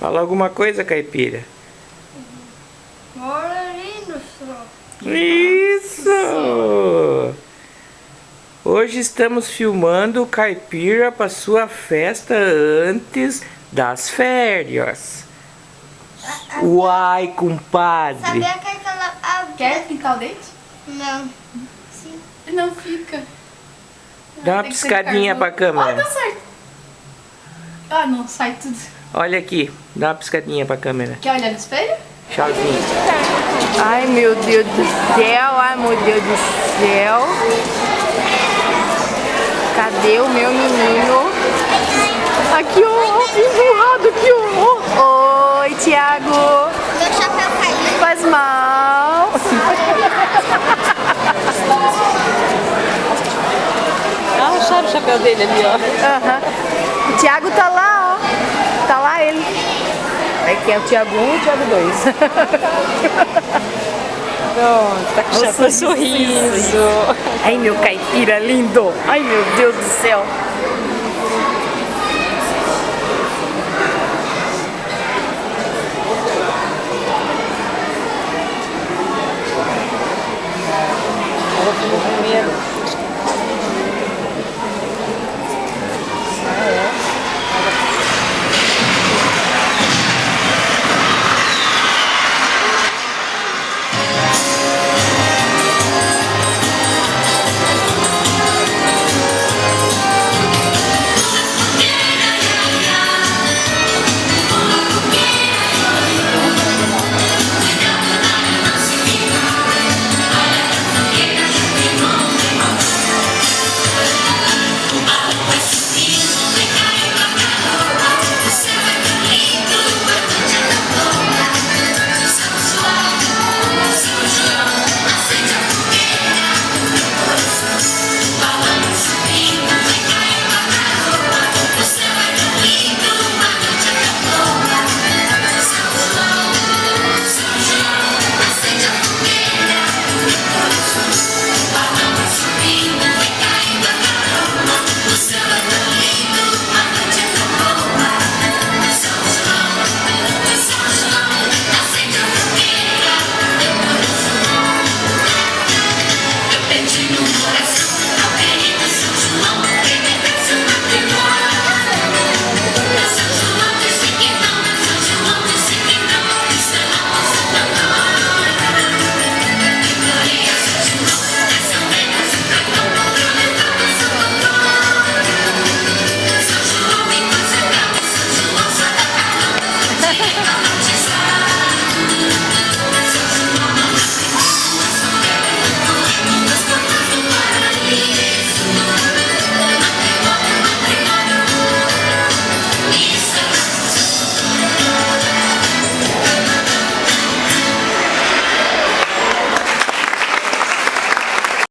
Fala alguma coisa, caipira. Olha só. Isso! Hoje estamos filmando o caipira para sua festa antes das férias. Uai, compadre! Sabia que aquela... Quer pintar o dente? Não. Sim. Não fica. Dá uma Tem que ser piscadinha de pra carvão. câmera. Deu certo. Não, sai tudo. Olha aqui, dá uma piscadinha pra câmera. Quer olhar no espelho? Tchauzinho. Ai, meu Deus do céu, ai, meu Deus do céu. Cadê o meu menino? Aqui, ó, empurrado aqui, ó. Oi, Thiago. Meu chapéu caiu. Faz mal. Acharam o chapéu dele ali, ó. Aham. O Thiago tá lá, ó. Tá lá ele. Aqui é o Thiago 1 e o Thiago 2. Tá com o chapéu sorriso. Ai, meu caipira lindo. Ai, meu Deus do céu. Ela ficou com medo.